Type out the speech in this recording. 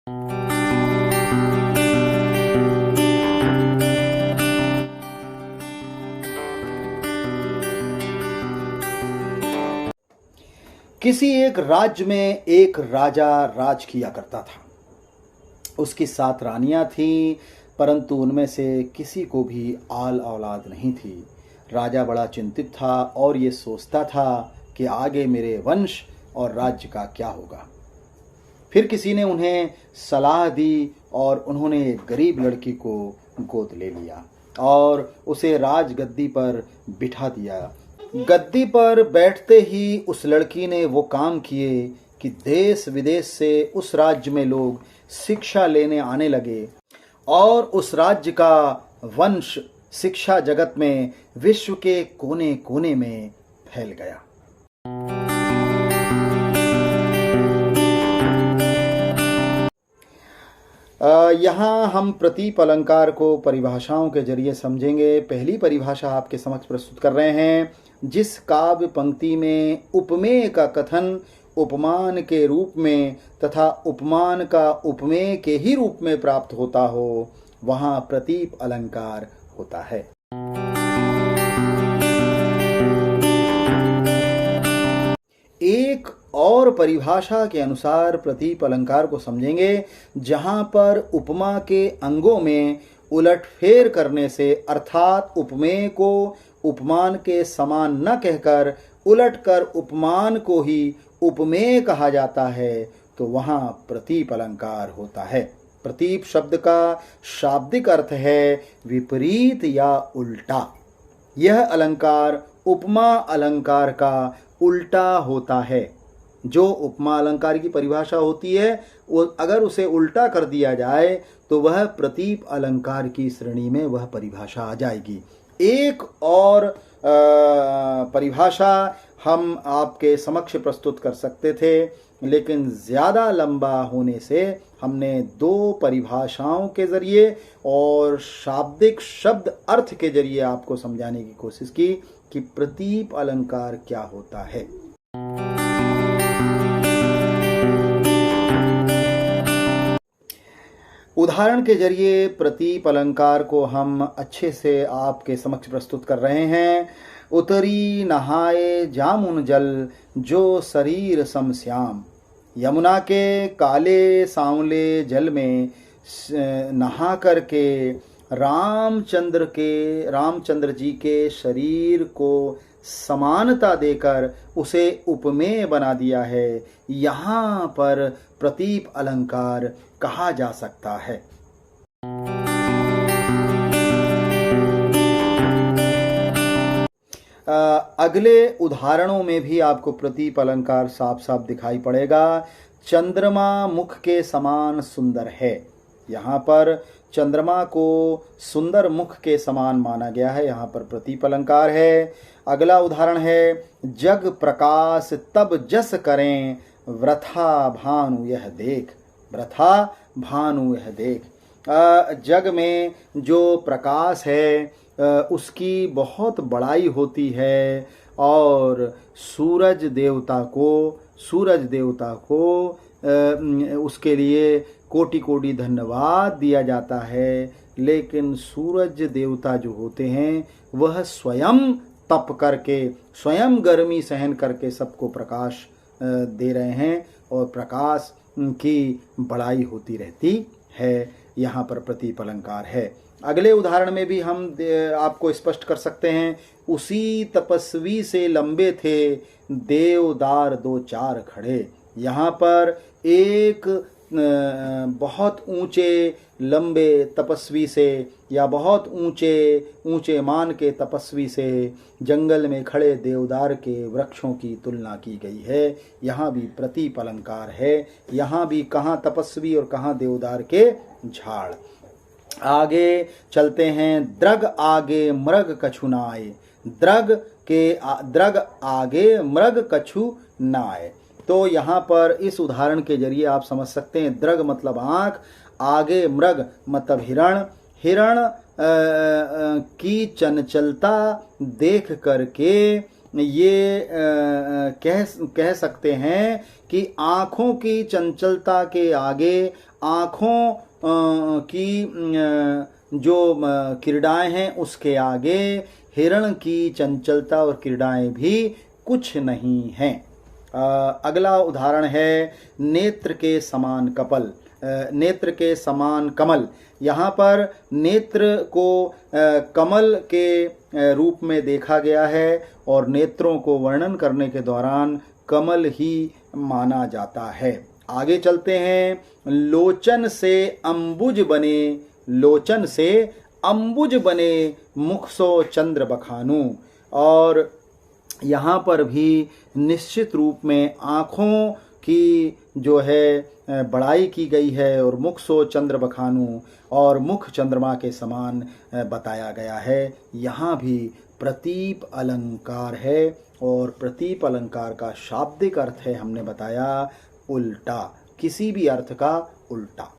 किसी एक राज्य में एक राजा राज किया करता था। उसकी 7 रानियां थीं, परंतु उनमें से किसी को भी आल औलाद नहीं थी। राजा बड़ा चिंतित था और ये सोचता था कि आगे मेरे वंश और राज्य का क्या होगा। फिर किसी ने उन्हें सलाह दी और उन्होंने एक गरीब लड़की को गोद ले लिया और उसे राजगद्दी पर बिठा दिया। गद्दी पर बैठते ही उस लड़की ने वो काम किए कि देश विदेश से उस राज्य में लोग शिक्षा लेने आने लगे और उस राज्य का वंश शिक्षा जगत में विश्व के कोने कोने में फैल गया। यहाँ हम प्रतीप अलंकार को परिभाषाओं के जरिए समझेंगे। पहली परिभाषा आपके समक्ष प्रस्तुत कर रहे हैं। जिस काव्य पंक्ति में उपमेय का कथन उपमान के रूप में तथा उपमान का उपमेय के ही रूप में प्राप्त होता हो, वहाँ प्रतीप अलंकार होता है। एक और परिभाषा के अनुसार प्रतीप अलंकार को समझेंगे, जहां पर उपमा के अंगों में उलटफेर करने से अर्थात उपमेय को उपमान के समान न कहकर उलटकर उपमान को ही उपमेय कहा जाता है, तो वहां प्रतीप अलंकार होता है। प्रतीप शब्द का शाब्दिक अर्थ है विपरीत या उल्टा। यह अलंकार उपमा अलंकार का उल्टा होता है। जो उपमा अलंकार की परिभाषा होती है, वो अगर उसे उल्टा कर दिया जाए तो वह प्रतीप अलंकार की श्रेणी में वह परिभाषा आ जाएगी। एक और परिभाषा हम आपके समक्ष प्रस्तुत कर सकते थे, लेकिन ज़्यादा लंबा होने से हमने 2 परिभाषाओं के जरिए और शाब्दिक शब्द अर्थ के जरिए आपको समझाने की कोशिश की कि प्रतीप अलंकार क्या होता है। उदाहरण के जरिए प्रतीप अलंकार को हम अच्छे से आपके समक्ष प्रस्तुत कर रहे हैं। उतरी नहाए जामुन जल जो शरीर सम श्याम। यमुना के काले सांवले जल में नहा करके रामचंद्र जी के शरीर को समानता देकर उसे उपमेय बना दिया है। यहाँ पर प्रतीप अलंकार कहा जा सकता है। अगले उदाहरणों में भी आपको प्रतीप अलंकार साफ साफ दिखाई पड़ेगा। चंद्रमा मुख के समान सुंदर है। यहाँ पर चंद्रमा को सुंदर मुख के समान माना गया है, यहाँ पर प्रतीप अलंकार है। अगला उदाहरण है जग प्रकाश तब जस करें वृथा भानु यह देख। वृथा भानु यह देख। जग में जो प्रकाश है उसकी बहुत बड़ाई होती है और सूरज देवता को उसके लिए कोटि कोटि धन्यवाद दिया जाता है। लेकिन सूरज देवता जो होते हैं वह स्वयं तप करके, स्वयं गर्मी सहन करके सबको प्रकाश दे रहे हैं और प्रकाश की बड़ाई होती रहती है। यहाँ पर प्रतीप अलंकार है। अगले उदाहरण में भी हम आपको स्पष्ट कर सकते हैं। उसी तपस्वी से लंबे थे देवदार 2-4 खड़े। यहाँ पर एक बहुत ऊंचे लंबे तपस्वी से या बहुत ऊंचे मान के तपस्वी से जंगल में खड़े देवदार के वृक्षों की तुलना की गई है। यहाँ भी प्रतीप अलंकार है। यहाँ भी कहाँ तपस्वी और कहाँ देवदार के झाड़। आगे चलते हैं। द्रग आगे मृग कछु नाए। द्रग आगे मृग कछु नाए। तो यहाँ पर इस उदाहरण के जरिए आप समझ सकते हैं। द्रग मतलब आँख, आगे मृग मतलब हिरण। हिरण की चंचलता देख करके ये कह सकते हैं कि आँखों की चंचलता के आगे, आँखों की जो क्रीड़ाएं हैं उसके आगे हिरण की चंचलता और क्रीड़ाएं भी कुछ नहीं हैं। अगला उदाहरण है नेत्र के समान कपल, नेत्र के समान कमल। यहाँ पर नेत्र को कमल के रूप में देखा गया है और नेत्रों को वर्णन करने के दौरान कमल ही माना जाता है। आगे चलते हैं। लोचन से अंबुज बने, लोचन से अंबुज बने मुख सो चंद्र बखानू। और यहाँ पर भी निश्चित रूप में आँखों की जो है बड़ाई की गई है और मुख सो चंद्र बखानू और मुख चंद्रमा के समान बताया गया है। यहाँ भी प्रतीप अलंकार है और प्रतीप अलंकार का शाब्दिक अर्थ है, हमने बताया, उल्टा, किसी भी अर्थ का उल्टा।